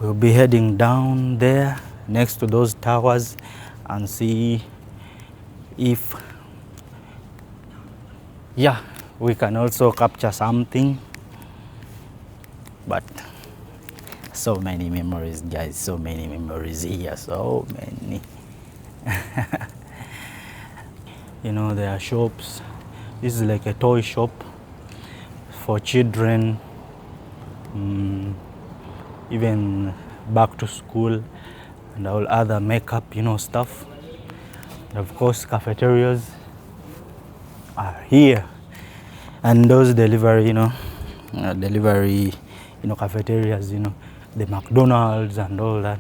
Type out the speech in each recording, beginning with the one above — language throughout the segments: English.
We'll be heading down there next to those towers and see if, yeah, we can also capture something. But so many memories, guys, so many memories here, so many. You know, there are shops. This is like a toy shop for children, even back to school and all other makeup, you know, stuff. And of course, cafeterias are here, and those delivery, cafeterias, you know, the McDonald's and all that.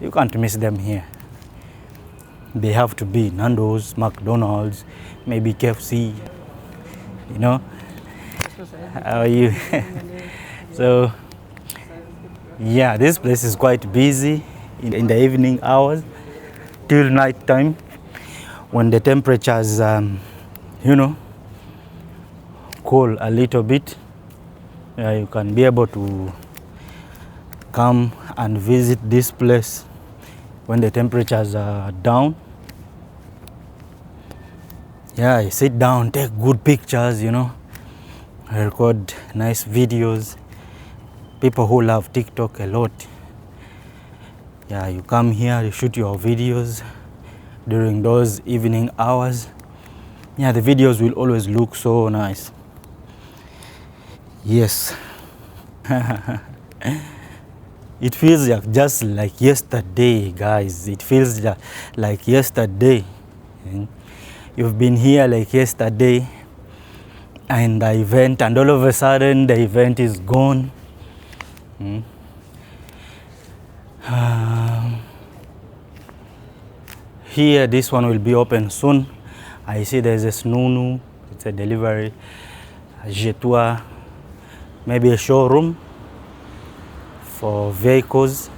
You can't miss them here. They have to be Nando's, McDonald's, maybe KFC, you know. How are you? So, yeah, this place is quite busy in the evening hours till night time when the temperatures, cool a little bit. You can be able to come and visit this place when the temperatures are down. Yeah, you sit down, take good pictures, you know, record nice videos. People who love TikTok a lot. Yeah, you come here, you shoot your videos during those evening hours. Yeah, the videos will always look so nice. Yes. It feels just like yesterday, guys. It feels like yesterday. You've been here like yesterday, and the event, and all of a sudden the event is gone. Here, this one will be open soon. I see there's a Snunu. It's a delivery. Jetua, maybe a showroom for vehicles.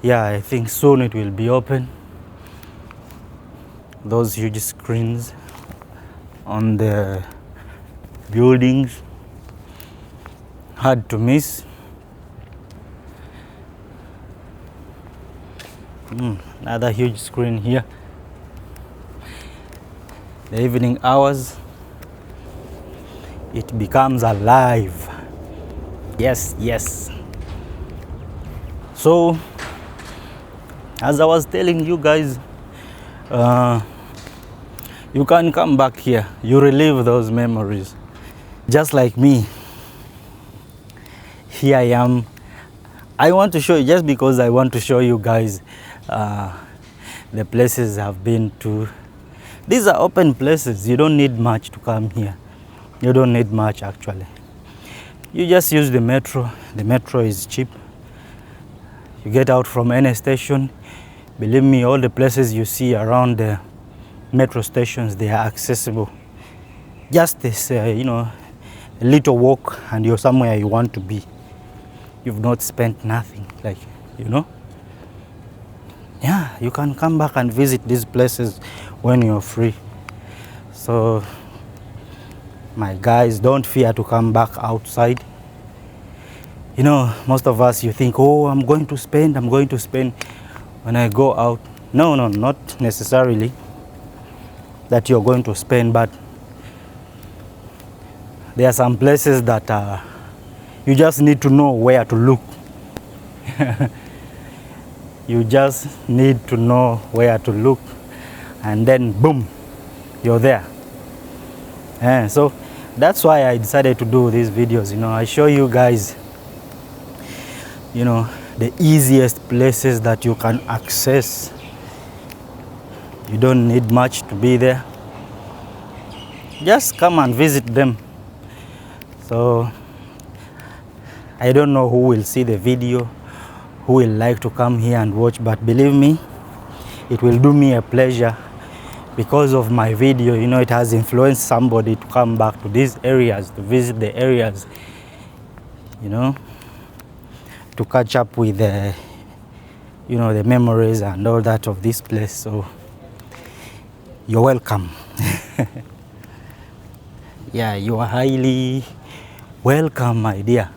Yeah, I think soon it will be open. Those huge screens on the buildings, hard to miss. Another huge screen here. The evening hours, it becomes alive. Yes, yes. So, as I was telling you guys, you can come back here. You relive those memories. Just like me. Here I am. I want to show you, just because I want to show you guys the places I've been to. These are open places. You don't need much to come here. You don't need much, actually. You just use the metro. The metro is cheap. You get out from any station. Believe me, all the places you see around the metro stations, they are accessible. Just this, a little walk and you're somewhere you want to be. You've not spent nothing, Yeah, you can come back and visit these places when you're free. So, my guys, don't fear to come back outside. You know, most of us, you think, oh, I'm going to spend when I go out. No, not necessarily that you're going to spend, but there are some places that you just need to know where to look. You just need to know where to look, and then boom, you're there. And so that's why I decided to do these videos. I show you guys, the easiest places that you can access. You don't need much to be there. Just come and visit them. So I don't know who will see the video, who will like to come here and watch, but believe me, it will do me a pleasure because of my video. It has influenced somebody to come back to these areas, to visit the areas, to catch up with the, the memories and all that of this place. So you're welcome. Yeah, you are highly welcome, my dear.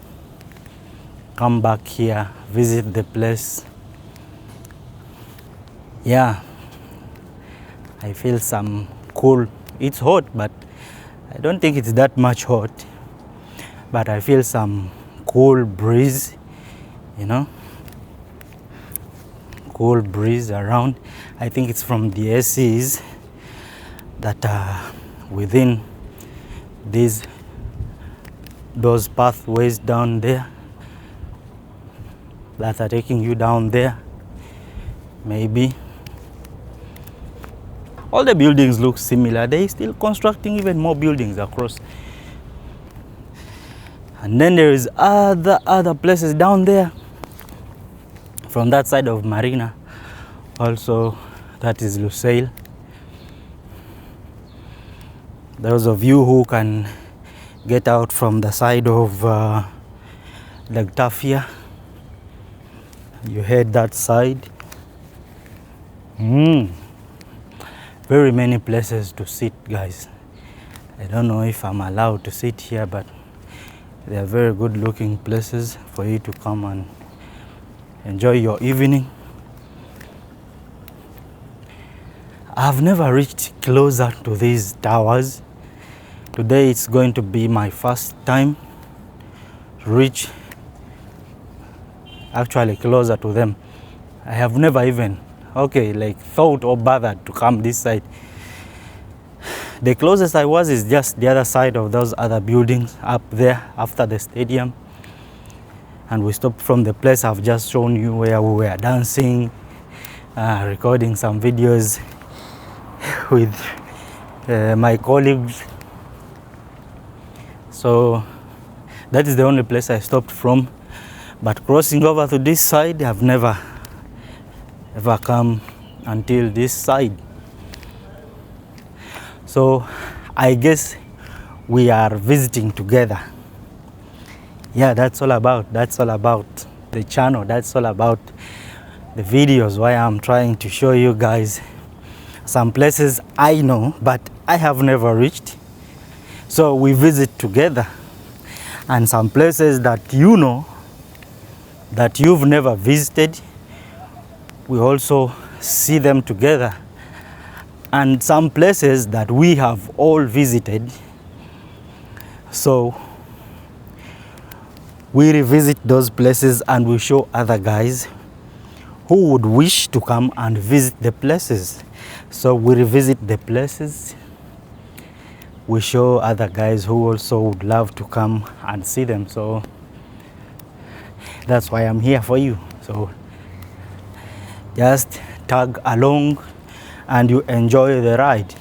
come back here, visit the place. Yeah, I feel some cool. It's hot, but I don't think it's that much hot. But I feel some cool breeze, you know, cool breeze around. I think it's from the ACs that are within those pathways down there that are taking you down there. Maybe all the buildings look similar. They still constructing even more buildings across. And then there is other places down there from that side of Marina. Also, that is Lusail. Those of you who can get out from the side of Lake Tafia, you head that side. Very many places to sit, guys. I don't know if I'm allowed to sit here, but they are very good looking places for you to come and enjoy your evening. I've never reached closer to these towers. Today it's going to be my first time to reach actually closer to them. I have never even thought or bothered to come this side. The closest I was is just the other side of those other buildings up there after the stadium. And we stopped from the place I've just shown you where we were dancing, recording some videos with my colleagues. So that is the only place I stopped from. But crossing over to this side, I've never ever come until this side. So I guess we are visiting together. Yeah, that's all about the channel. That's all about the videos, why I'm trying to show you guys some places I know but I have never reached. So we visit together, and some places that you know that you've never visited, we also see them together. And some places that we have all visited, so we revisit those places and we show other guys who would wish to come and visit the places. So we revisit the places, we show other guys who also would love to come and see them. So that's why I'm here for you. So just tag along and you enjoy the ride.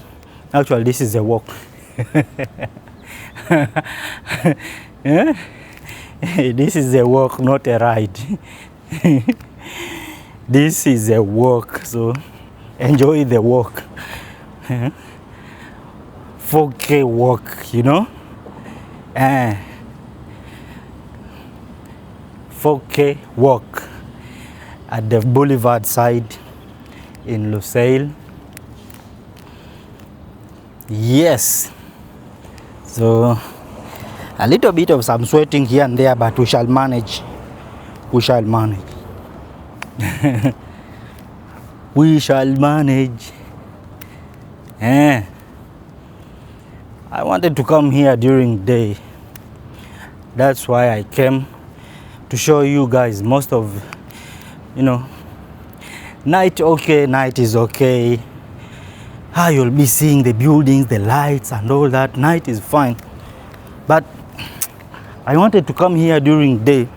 Actually, this is a walk. Yeah? This is a walk, not a ride. This is a walk, so enjoy the walk. 4K walk, you know? 4K walk at the Boulevard side in Lusail. Yes. So a little bit of some sweating here and there, but we shall manage. We shall manage. We shall manage. I wanted to come here during day. That's why I came to show you guys most of, night is okay. You'll be seeing the buildings, the lights and all that. Night is fine. But I wanted to come here during day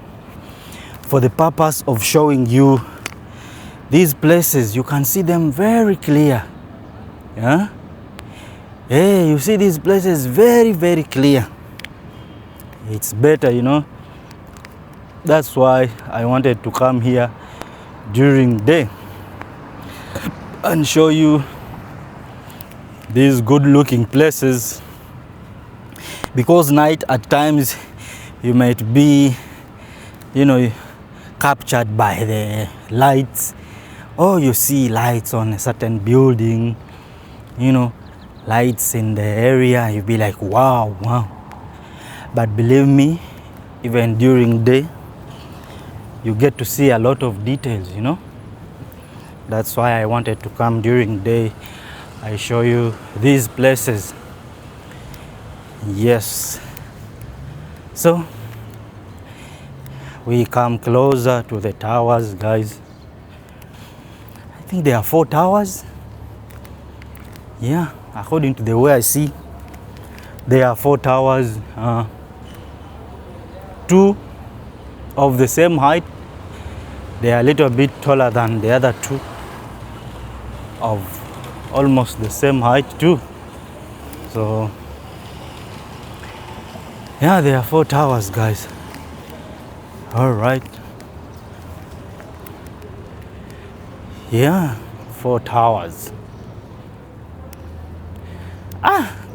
for the purpose of showing you these places. You can see them very clear. Yeah? Hey, you see these places very, very clear. It's better, That's why I wanted to come here during day and show you these good looking places, because night at times you might be captured by the lights, or you see lights on a certain building, lights in the area, you'll be like wow. But believe me, even during day you get to see a lot of details, you know. That's why I wanted to come during day. I show you these places. Yes. So we come closer to the towers, guys. I think there are 4 towers. Yeah, according to the way I see, there are 4 towers. 2 of the same height. They are a little bit taller than the other 2 of almost the same height too. So yeah, there are 4 towers, guys. All right. Yeah, 4 towers.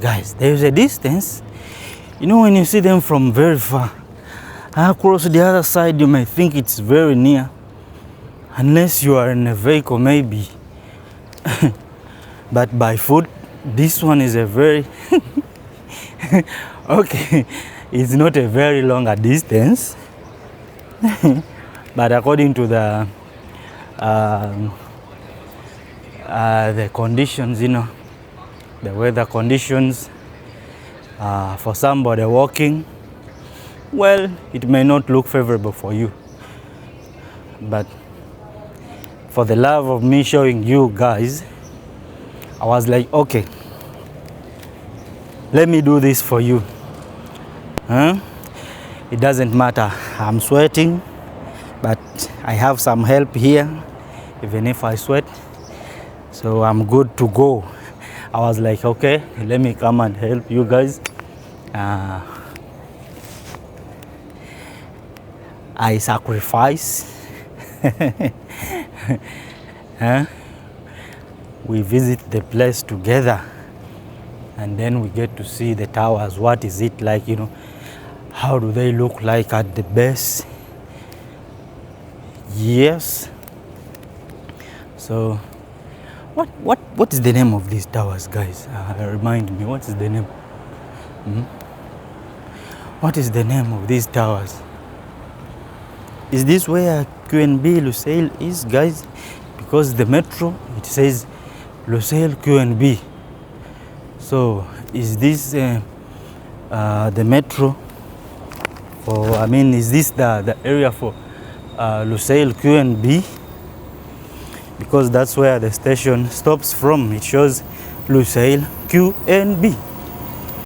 Guys, there's a distance. You know, when you see them from very far, across the other side, you may think it's very near, unless you are in a vehicle, maybe. But by foot, this one is a very okay, it's not a very longer distance. But according to the conditions, you know, the weather conditions, for somebody walking, well, it may not look favorable for you. But for the love of me showing you guys, I was like, okay, let me do this for you. It doesn't matter, I'm sweating, but I have some help here, even if I sweat, so I'm good to go. I was like, okay, let me come and help you guys. I sacrifice. We visit the place together, and then we get to see the towers. What is it like, you know? How do they look like at the base? Yes. So what is the name of these towers, guys? Remind me, what is the name? What is the name of these towers? Is this where QNB Lusail is, guys? Because the metro, it says Lusail QNB. So is this the metro? Or I mean, is this the area for Lusail QNB? Because that's where the station stops from. It shows Lusail QNB.